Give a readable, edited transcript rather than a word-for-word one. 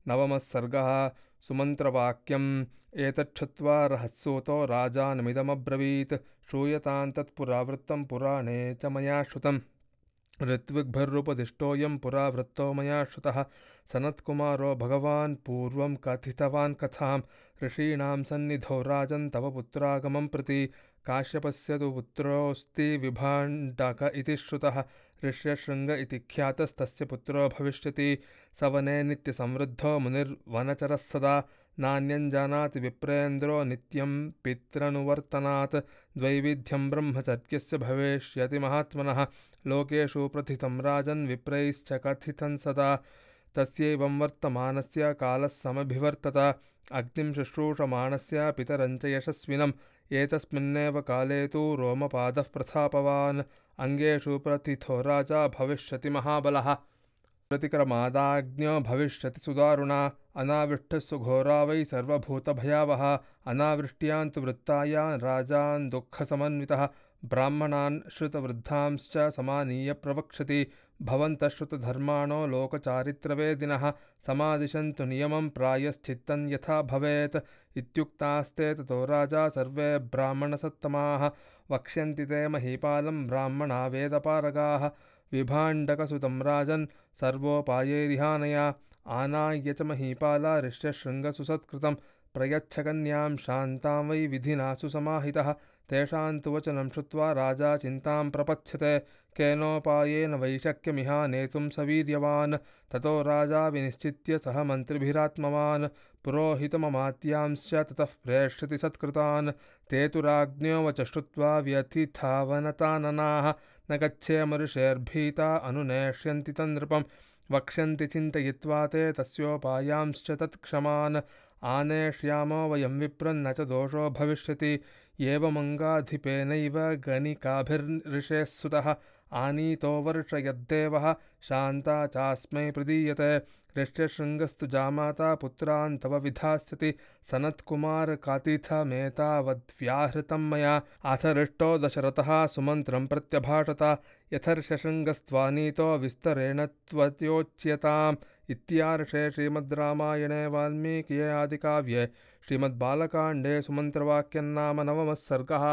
नवमः सर्गः सुमन्त्रवाक्यम् एतच्छ्रुत्वा रहस्सूतो राजानमिदमब्रवीत् श्रूयतां तत्पुरावृत्तं पुराणे च मया श्रुतम् ऋत्विग्भिरुपदिष्टोऽयं पुरा वृत्तो मया श्रुतः सनत्कुमारो भगवान् पूर्वं कथितवान् कथां ऋषीणां सन्निधौ राजन् तव पुत्रागमं प्रति काश्यपस्य तु पुत्रोऽस्ति विभाण्डक इति श्रुतः ऋष्यशृङ्ग इति ख्यातस्तस्य पुत्रो भविष्यति स वने नित्यसंवृद्धो मुनिर्वनचरः सदा नान्यं जानाति विप्रेन्द्रो नित्यं पितृनुवर्तनात् द्वैविध्यं ब्रह्मचर्यस्य भविष्यति महात्मनः लोकेषु प्रथितं राजन् विप्रैश्च कथितं सदा तस्यैवं वर्तमानस्य कालः समभिवर्तत अग्निं शुश्रूषमाणस्य पितरञ्च यशस्विनम् एतस्मिन्नेव काले तु रोमपादः प्रथापवान् अङ्गेषु प्रथितो राजा भविष्यति महाबलः प्रतिक्रमादाज्ञो भविष्यति सुदारुणा अनावृष्टिस्सु घोरा वै सर्वभूतभयावहा अनावृष्ट्यान्तु वृत्तायान् राजान् दुःखसमन्वितः ब्राह्मणान् श्रुतवृद्धांश्च समानीय प्रवक्षति भवन्तः श्रुतधर्माणो लोकचारित्रवेदिनः समादिशन्तु नियमं प्रायश्चित्तं यथा भवेत् इत्युक्तास्ते ततो राजा सर्वे ब्राह्मणसत्तमाः वक्ष्यन्ति ते महीपालं ब्राह्मणा वेदपारगाः विभाण्डकसुतं राजन् सर्वोपायैरिहानया आनाय्य च महीपाला ऋष्यशृङ्गसुसत्कृतं प्रयच्छकन्यां शान्तां वै विधिना सुसमाहितः तेषां तु वचनं श्रुत्वा राजा चिन्तां प्रपच्छते केनोपायेन वै शक्यमिहा नेतुं सवीर्यवान् ततो राजा विनिश्चित्य सह मन्त्रिभिरात्मवान् पुरोहितममात्यांश्च ततः प्रेष्यति सत्कृतान् ते तु राज्ञो वच श्रुत्वा व्यथितावनताननाः न गच्छेमऋषेर्भीता अनुनेष्यन्ति तन्नृपं वक्ष्यन्ति चिन्तयित्वा ते तस्योपायांश्च तत्क्षमान् आनेष्यामो वयं विप्रन्न च दोषो भविष्यति एवमङ्गाधिपेनैव गणिकाभिर्ऋषेः सुतः आनीतो वर्षयद्देवः शान्ता चास्मै प्रदीयते ऋष्यशृङ्गस्तु जामाता पुत्रान् तव विधास्यति सनत्कुमारकातिथमेतावद्व्याहृतं मया अथ हृष्टो दशरथः सुमन्त्रं प्रत्यभाषत यथर्षशृङ्गस्त्वानीतो विस्तरेण त्वयोच्यताम् इत्यार्षे श्रीमद्रामायणे वाल्मीकिये आदिकाव्ये श्रीमद्बालकाण्डे सुमन्त्रवाक्यं नाम नवमः सर्गः।